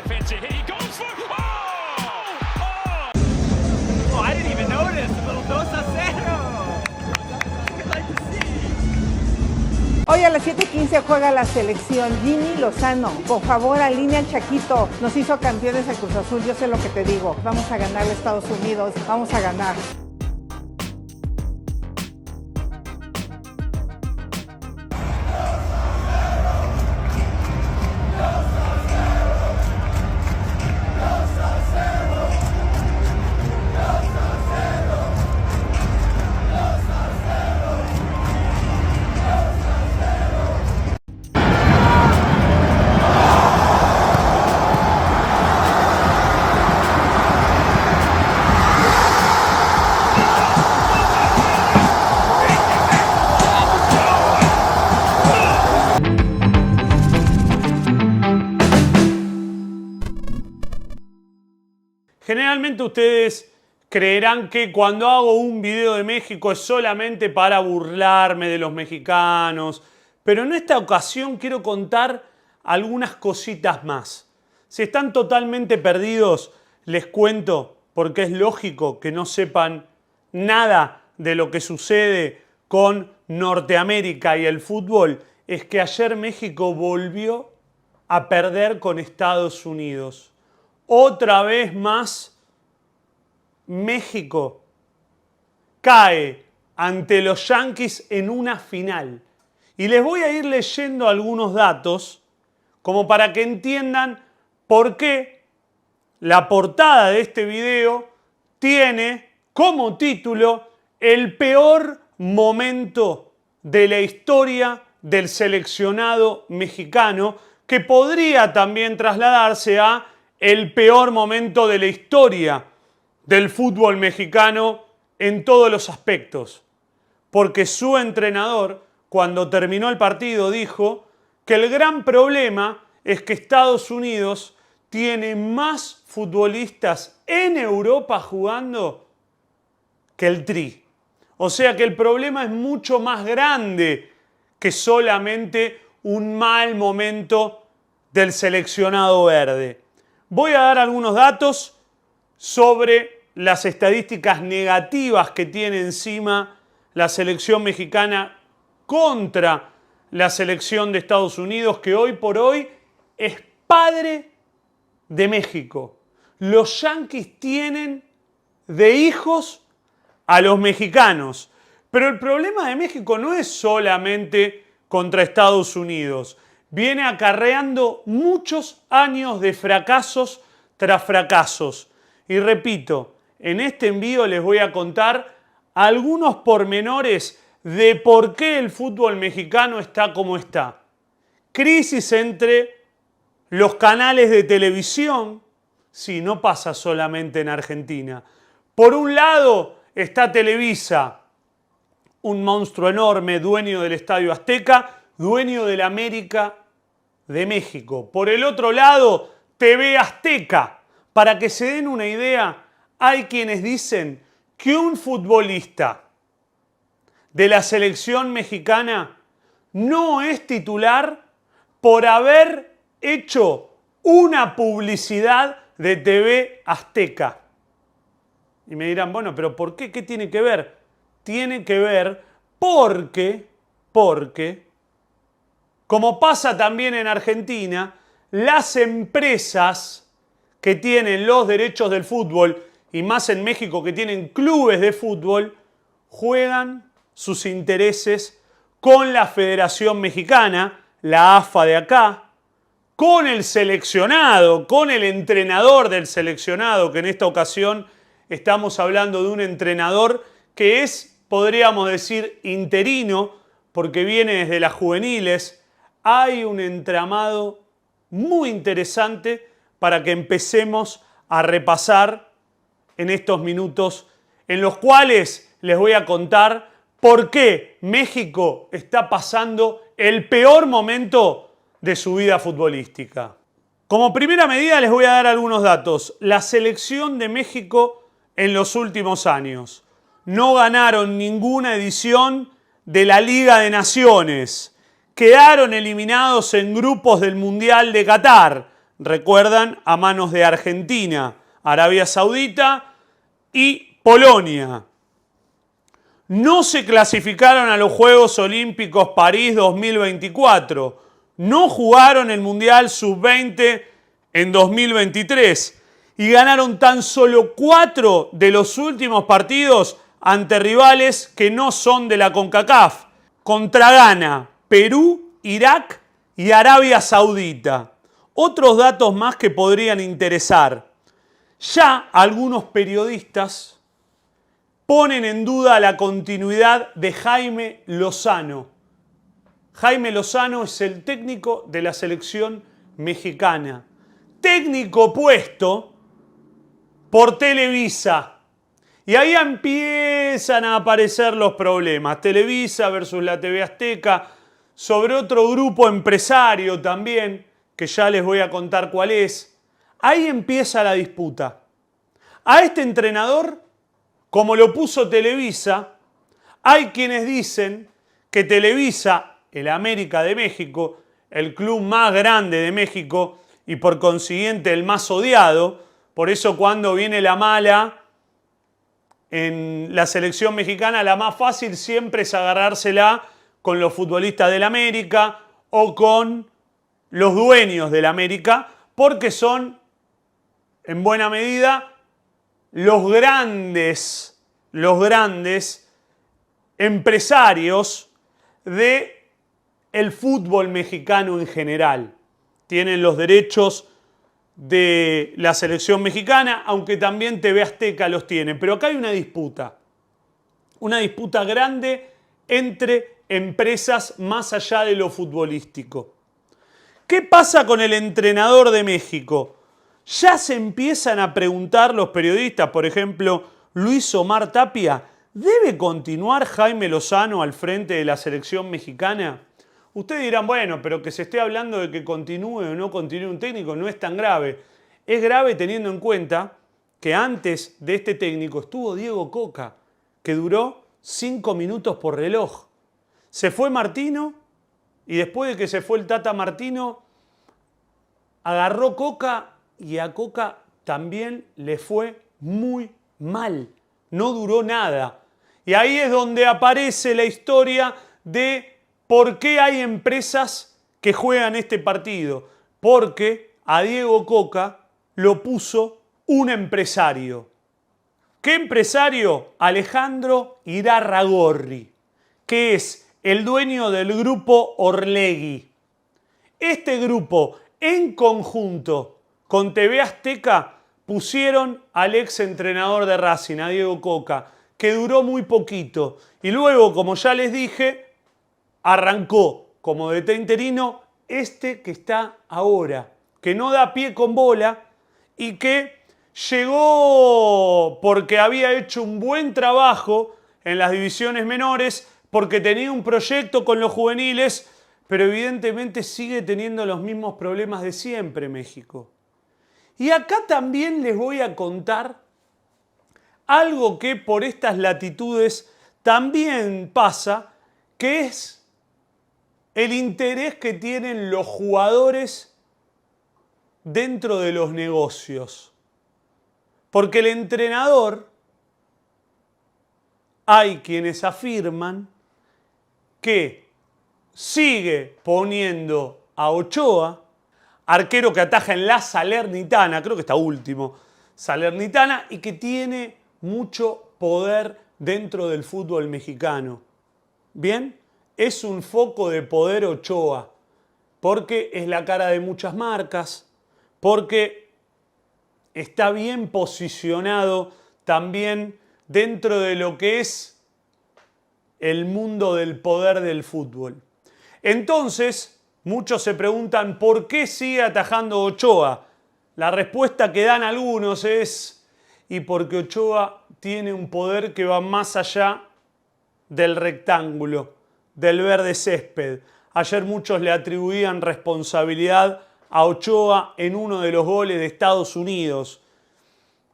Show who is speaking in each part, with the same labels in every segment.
Speaker 1: defense it. He goes for oh, I didn't even notice. A little 2-0.
Speaker 2: Hoy a las 7:15 juega la selección. Jimmy Lozano, por favor, alinea al Chaquito. Nos hizo campeones al Cruz Azul, yo sé lo que te digo. Vamos a ganar a Estados Unidos, vamos a ganar.
Speaker 3: Generalmente ustedes creerán que cuando hago un video de México es solamente para burlarme de los mexicanos, pero en esta ocasión quiero contar algunas cositas más. Si están totalmente perdidos, les cuento porque es lógico que no sepan nada de lo que sucede con Norteamérica y el fútbol. Es que ayer México volvió a perder con Estados Unidos. Otra vez más, México cae ante los Yankees en una final. Y les voy a ir leyendo algunos datos como para que entiendan por qué la portada de este video tiene como título el peor momento de la historia del seleccionado mexicano, que podría también trasladarse a el peor momento de la historia del fútbol mexicano en todos los aspectos. Porque su entrenador, cuando terminó el partido, dijo que el gran problema es que Estados Unidos tiene más futbolistas en Europa jugando que el Tri. O sea que el problema es mucho más grande que solamente un mal momento del seleccionado verde. Voy a dar algunos datos sobre las estadísticas negativas que tiene encima la selección mexicana contra la selección de Estados Unidos, que hoy por hoy es padre de México. Los Yankees tienen de hijos a los mexicanos. Pero el problema de México no es solamente contra Estados Unidos. Viene acarreando muchos años de fracasos tras fracasos. Y repito, en este envío les voy a contar algunos pormenores de por qué el fútbol mexicano está como está. Crisis entre los canales de televisión. Sí, no pasa solamente en Argentina. Por un lado está Televisa, un monstruo enorme, dueño del Estadio Azteca, dueño del América de México. Por el otro lado, TV Azteca. Para que se den una idea, hay quienes dicen que un futbolista de la selección mexicana no es titular por haber hecho una publicidad de TV Azteca. Y me dirán, bueno, pero ¿por qué? ¿Qué tiene que ver? Tiene que ver porque, como pasa también en Argentina, las empresas que tienen los derechos del fútbol, y más en México que tienen clubes de fútbol, juegan sus intereses con la Federación Mexicana, la AFA de acá, con el seleccionado, con el entrenador del seleccionado, que en esta ocasión estamos hablando de un entrenador que es, podríamos decir, interino, porque viene desde las juveniles. Hay un entramado muy interesante para que empecemos a repasar en estos minutos, en los cuales les voy a contar por qué México está pasando el peor momento de su vida futbolística. Como primera medida les voy a dar algunos datos. La selección de México en los últimos años no ganaron ninguna edición de la Liga de Naciones. Quedaron eliminados en grupos del Mundial de Qatar. recuerdan, a manos de Argentina, Arabia Saudita y Polonia. No se clasificaron a los Juegos Olímpicos París 2024. No jugaron el Mundial Sub-20 en 2023 y ganaron tan solo 4 de los últimos partidos ante rivales que no son de la CONCACAF, contra Ghana, Perú, Irak y Arabia Saudita. Otros datos más que podrían interesar. Ya algunos periodistas ponen en duda la continuidad de Jaime Lozano. Jaime Lozano es el técnico de la selección mexicana. Técnico puesto por Televisa. Y ahí empiezan a aparecer los problemas. Televisa versus la TV Azteca, sobre otro grupo empresario también, que ya les voy a contar cuál es. Ahí empieza la disputa. A este entrenador, como lo puso Televisa, hay quienes dicen que Televisa, el América de México, el club más grande de México y por consiguiente el más odiado, por eso cuando viene la mala en la selección mexicana, la más fácil siempre es agarrársela con los futbolistas del América o con los dueños del América, porque son, en buena medida, los grandes empresarios del fútbol mexicano en general. Tienen los derechos de la selección mexicana, aunque también TV Azteca los tiene. Pero acá hay una disputa grande entre empresas más allá de lo futbolístico. ¿Qué pasa con el entrenador de México? Ya se empiezan a preguntar los periodistas, por ejemplo, Luis Omar Tapia, ¿debe continuar Jaime Lozano al frente de la selección mexicana? Ustedes dirán, bueno, pero que se esté hablando de que continúe o no continúe un técnico no es tan grave. Es grave teniendo en cuenta que antes de este técnico estuvo Diego Coca, que duró 5 minutos por reloj. Se fue Martino y después de que se fue el Tata Martino, agarró Coca y a Coca también le fue muy mal. No duró nada. Y ahí es donde aparece la historia de por qué hay empresas que juegan este partido. Porque a Diego Coca lo puso un empresario. ¿Qué empresario? Alejandro Irarrágorri, que es el dueño del grupo Orlegui. Este grupo, en conjunto con TV Azteca, pusieron al ex entrenador de Racing, a Diego Coca, que duró muy poquito. Y luego, como ya les dije, arrancó como DT interino este que está ahora, que no da pie con bola y que llegó porque había hecho un buen trabajo en las divisiones menores, porque tenía un proyecto con los juveniles, pero evidentemente sigue teniendo los mismos problemas de siempre México. Y acá también les voy a contar algo que por estas latitudes también pasa, que es el interés que tienen los jugadores dentro de los negocios. Porque el entrenador, hay quienes afirman que sigue poniendo a Ochoa, arquero que ataja en la Salernitana, creo que está último, Salernitana, y que tiene mucho poder dentro del fútbol mexicano. ¿Bien? Es un foco de poder Ochoa, porque es la cara de muchas marcas, porque está bien posicionado también dentro de lo que es el mundo del poder del fútbol. Entonces, muchos se preguntan ¿por qué sigue atajando Ochoa? La respuesta que dan algunos es y porque Ochoa tiene un poder que va más allá del rectángulo, del verde césped. Ayer muchos le atribuían responsabilidad a Ochoa en uno de los goles de Estados Unidos.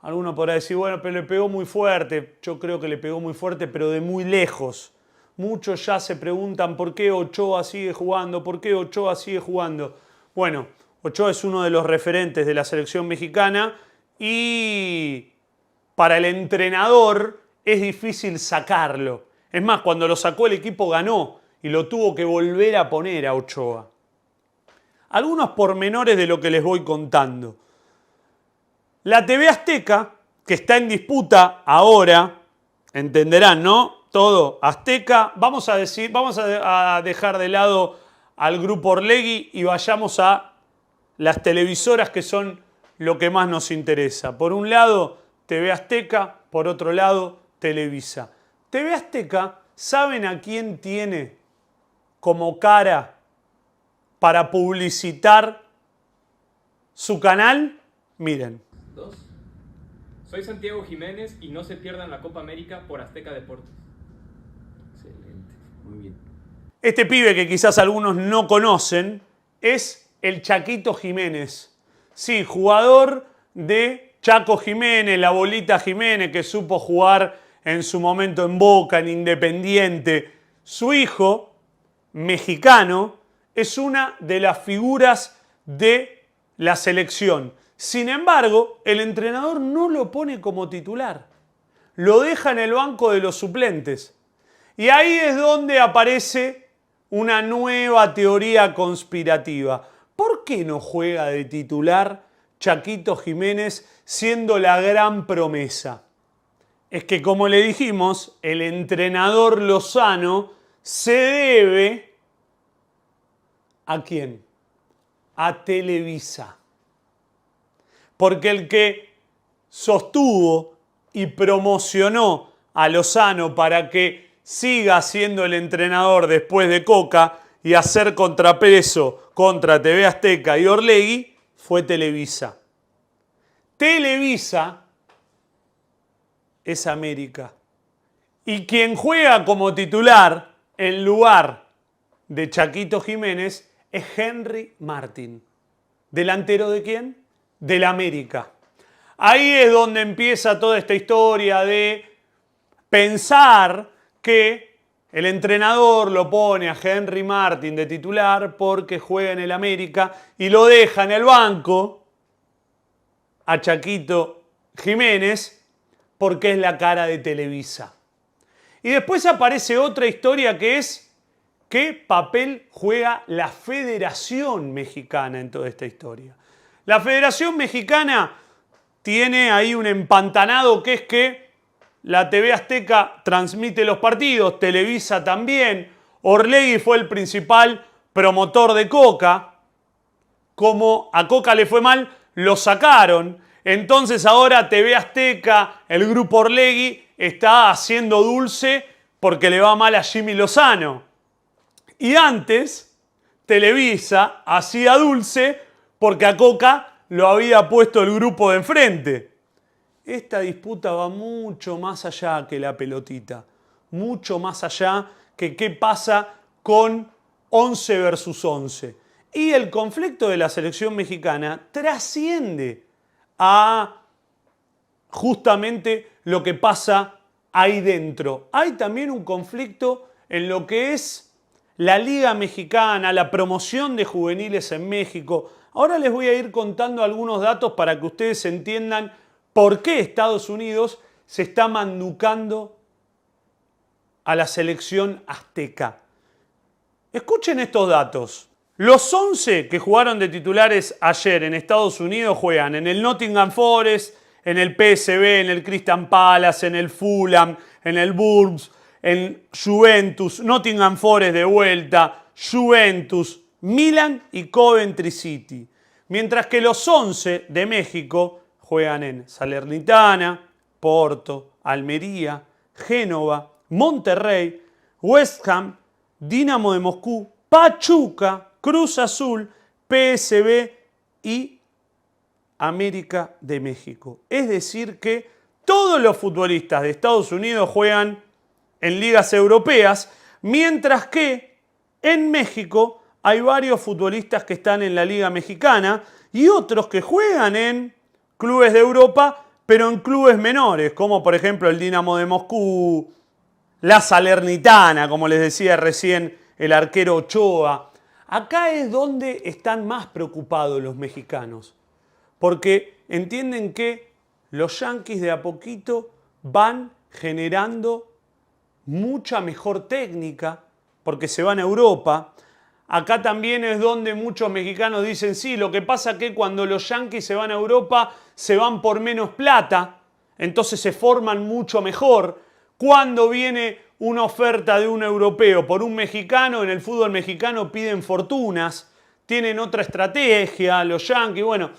Speaker 3: Alguno podrá decir, bueno, pero le pegó muy fuerte. Yo creo que le pegó muy fuerte, pero de muy lejos. Muchos ya se preguntan por qué Ochoa sigue jugando, por qué Ochoa sigue jugando. Bueno, Ochoa es uno de los referentes de la selección mexicana y para el entrenador es difícil sacarlo. Es más, cuando lo sacó el equipo ganó y lo tuvo que volver a poner a Ochoa. Algunos pormenores de lo que les voy contando. La TV Azteca, que está en disputa ahora, entenderán, ¿no? Todo Azteca. Vamos a dejar de lado al grupo Orlegui y vayamos a las televisoras que son lo que más nos interesa. Por un lado, TV Azteca, por otro lado, Televisa. TV Azteca, ¿saben a quién tiene como cara para publicitar su canal? Miren.
Speaker 4: 2. Soy Santiago Jiménez y no se pierdan la Copa América por Azteca Deportes.
Speaker 5: Excelente, muy bien.
Speaker 3: Este pibe que quizás algunos no conocen es el Chaquito Jiménez. Sí, jugador de Chaco Jiménez, la Bolita Jiménez, que supo jugar en su momento en Boca, en Independiente. Su hijo, mexicano, es una de las figuras de la selección. Sin embargo, el entrenador no lo pone como titular. Lo deja en el banco de los suplentes. Y ahí es donde aparece una nueva teoría conspirativa. ¿Por qué no juega de titular Chaquito Jiménez siendo la gran promesa? Es que, como le dijimos, el entrenador Lozano se debe ¿a quién? A Televisa. Porque el que sostuvo y promocionó a Lozano para que siga siendo el entrenador después de Coca y hacer contrapeso contra TV Azteca y Orlegui fue Televisa. Televisa es América. Y quien juega como titular en lugar de Chaquito Jiménez es Henry Martin. ¿Delantero de quién? Del América. Ahí es donde empieza toda esta historia de pensar que el entrenador lo pone a Henry Martin de titular porque juega en el América y lo deja en el banco a Chaquito Jiménez porque es la cara de Televisa. Y después aparece otra historia que es qué papel juega la Federación Mexicana en toda esta historia. La Federación Mexicana tiene ahí un empantanado que es que la TV Azteca transmite los partidos, Televisa también, Orlegui fue el principal promotor de Coca, como a Coca le fue mal, lo sacaron, entonces ahora TV Azteca, el grupo Orlegui, está haciendo dulce porque le va mal a Jimmy Lozano. Y antes, Televisa hacía dulce porque a Coca lo había puesto el grupo de enfrente. Esta disputa va mucho más allá que la pelotita, mucho más allá que qué pasa con 11 versus 11. Y el conflicto de la selección mexicana trasciende a justamente lo que pasa ahí dentro. Hay también un conflicto en lo que es la Liga Mexicana, la promoción de juveniles en México. Ahora les voy a ir contando algunos datos para que ustedes entiendan por qué Estados Unidos se está manducando a la selección azteca. Escuchen estos datos. Los 11 que jugaron de titulares ayer en Estados Unidos juegan en el Nottingham Forest, en el PSV, en el Crystal Palace, en el Fulham, en el Wolves, en Juventus, Nottingham Forest de vuelta, Juventus, Milan y Coventry City. Mientras que los 11 de México juegan en Salernitana, Porto, Almería, Génova, Monterrey, West Ham, Dinamo de Moscú, Pachuca, Cruz Azul, PSV y América de México. Es decir que todos los futbolistas de Estados Unidos juegan en ligas europeas, mientras que en México hay varios futbolistas que están en la Liga Mexicana y otros que juegan en clubes de Europa, pero en clubes menores, como por ejemplo el Dinamo de Moscú, la Salernitana, como les decía recién el arquero Ochoa. Acá es donde están más preocupados los mexicanos, porque entienden que los yanquis de a poquito van generando mucha mejor técnica, porque se van a Europa. Acá también es donde muchos mexicanos dicen, sí, lo que pasa es que cuando los yanquis se van a Europa, se van por menos plata, entonces se forman mucho mejor. Cuando viene una oferta de un europeo por un mexicano, en el fútbol mexicano piden fortunas, tienen otra estrategia, los yanquis, bueno,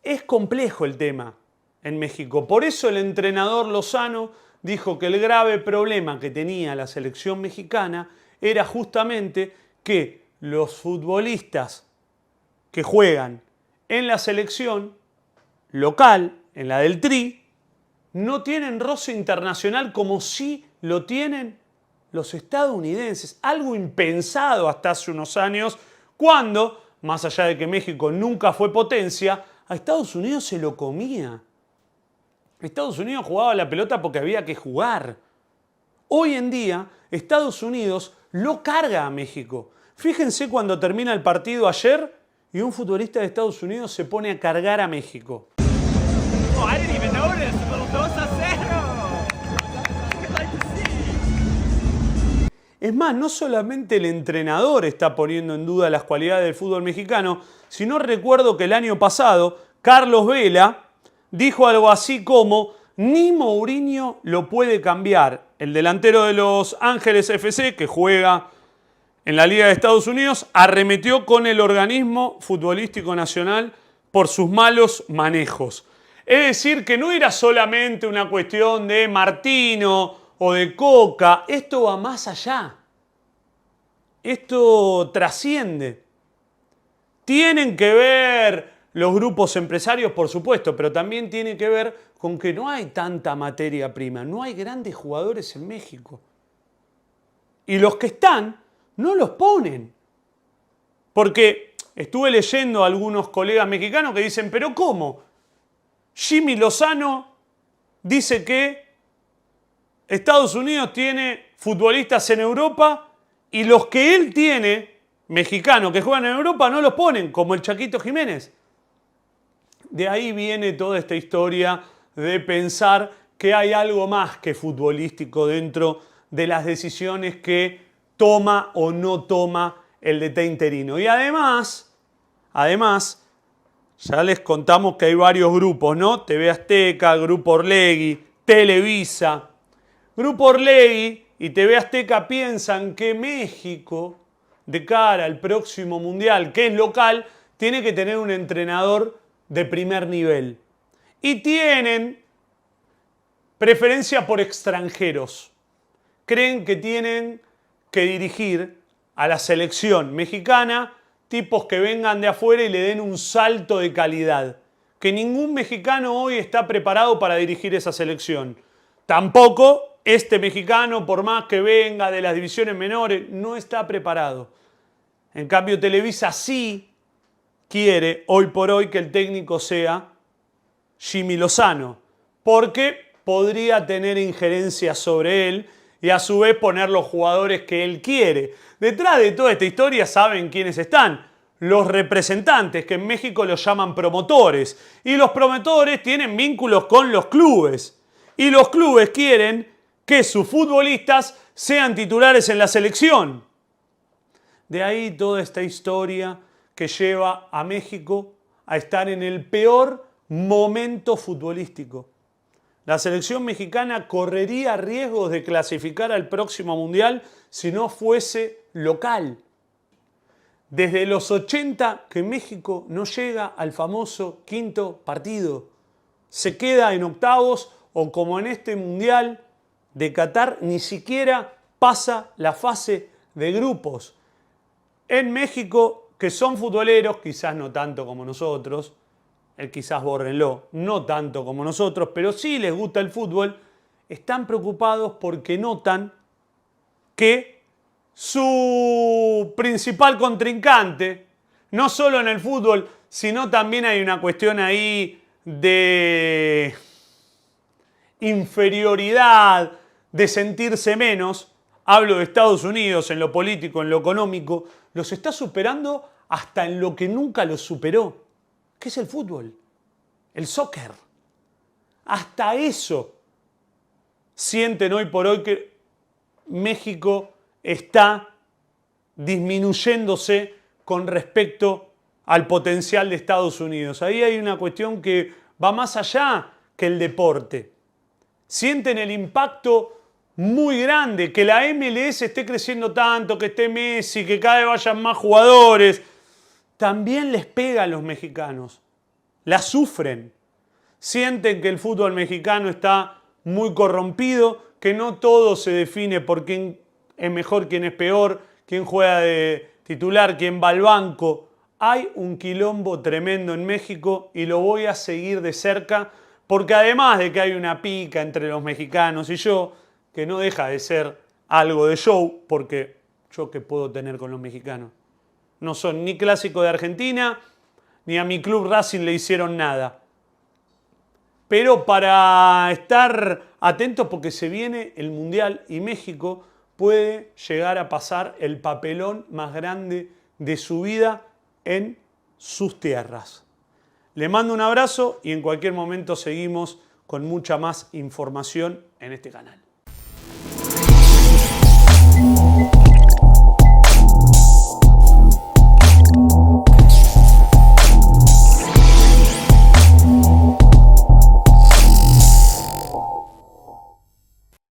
Speaker 3: es complejo el tema en México. Por eso el entrenador Lozano dijo que el grave problema que tenía la selección mexicana era justamente que los futbolistas que juegan en la selección local, en la del Tri, no tienen roce internacional como sí lo tienen los estadounidenses. Algo impensado hasta hace unos años, cuando, más allá de que México nunca fue potencia, a Estados Unidos se lo comía. Estados Unidos jugaba la pelota porque había que jugar. Hoy en día, Estados Unidos lo carga a México. Fíjense cuando termina el partido ayer y un futbolista de Estados Unidos se pone a cargar a México.
Speaker 1: Oh, I didn't even notice. A little 2-0.
Speaker 3: Es más, no solamente el entrenador está poniendo en duda las cualidades del fútbol mexicano, sino recuerdo que el año pasado Carlos Vela dijo algo así como: ni Mourinho lo puede cambiar. El delantero de Los Ángeles FC, que juega en la Liga de Estados Unidos, arremetió con el organismo futbolístico nacional por sus malos manejos. Es decir, que no era solamente una cuestión de Martino o de Coca, esto va más allá. Esto trasciende. Tienen que ver los grupos empresarios, por supuesto, pero también tiene que ver con que no hay tanta materia prima, no hay grandes jugadores en México. Y los que están, no los ponen. Porque estuve leyendo a algunos colegas mexicanos que dicen, ¿pero cómo? Jimmy Lozano dice que Estados Unidos tiene futbolistas en Europa y los que él tiene, mexicanos que juegan en Europa, no los ponen, como el Chaquito Jiménez. De ahí viene toda esta historia de pensar que hay algo más que futbolístico dentro de las decisiones que toma o no toma el DT interino. Y además, ya les contamos que hay varios grupos, ¿no? TV Azteca, Grupo Orlegui, Televisa. Grupo Orlegui y TV Azteca piensan que México, de cara al próximo Mundial, que es local, tiene que tener un entrenador de primer nivel. Y tienen preferencia por extranjeros. Creen que tienen que dirigir a la selección mexicana tipos que vengan de afuera y le den un salto de calidad. Que ningún mexicano hoy está preparado para dirigir esa selección. Tampoco este mexicano, por más que venga de las divisiones menores, no está preparado. En cambio, Televisa sí quiere, hoy por hoy, que el técnico sea Jimmy Lozano, porque podría tener injerencia sobre él y a su vez poner los jugadores que él quiere. Detrás de toda esta historia, ¿saben quiénes están? Los representantes, que en México los llaman promotores. Y los promotores tienen vínculos con los clubes. Y los clubes quieren que sus futbolistas sean titulares en la selección. De ahí toda esta historia que lleva a México a estar en el peor momento futbolístico. La selección mexicana correría riesgos de clasificar al próximo Mundial si no fuese local. Desde los 80 que México no llega al famoso quinto partido. Se queda en octavos o, como en este Mundial de Qatar, ni siquiera pasa la fase de grupos. En México, que son futboleros, quizás no tanto como nosotros, quizás bórrenlo, no tanto como nosotros, pero sí les gusta el fútbol, están preocupados porque notan que su principal contrincante, no solo en el fútbol, sino también hay una cuestión ahí de inferioridad, de sentirse menos, hablo de Estados Unidos en lo político, en lo económico, los está superando hasta en lo que nunca los superó, que es el fútbol, el soccer. Hasta eso sienten hoy por hoy que México está disminuyéndose con respecto al potencial de Estados Unidos. Ahí hay una cuestión que va más allá que el deporte. Sienten el impacto muy grande, que la MLS esté creciendo tanto, que esté Messi, que cada vez vayan más jugadores. También les pega a los mexicanos. La sufren. Sienten que el fútbol mexicano está muy corrompido, que no todo se define por quién es mejor, quién es peor, quién juega de titular, quién va al banco. Hay un quilombo tremendo en México y lo voy a seguir de cerca porque además de que hay una pica entre los mexicanos y yo, que no deja de ser algo de show, porque yo qué puedo tener con los mexicanos. No son ni clásico de Argentina, ni a mi club Racing le hicieron nada. Pero para estar atentos porque se viene el Mundial y México puede llegar a pasar el papelón más grande de su vida en sus tierras. Le mando un abrazo y en cualquier momento seguimos con mucha más información en este canal.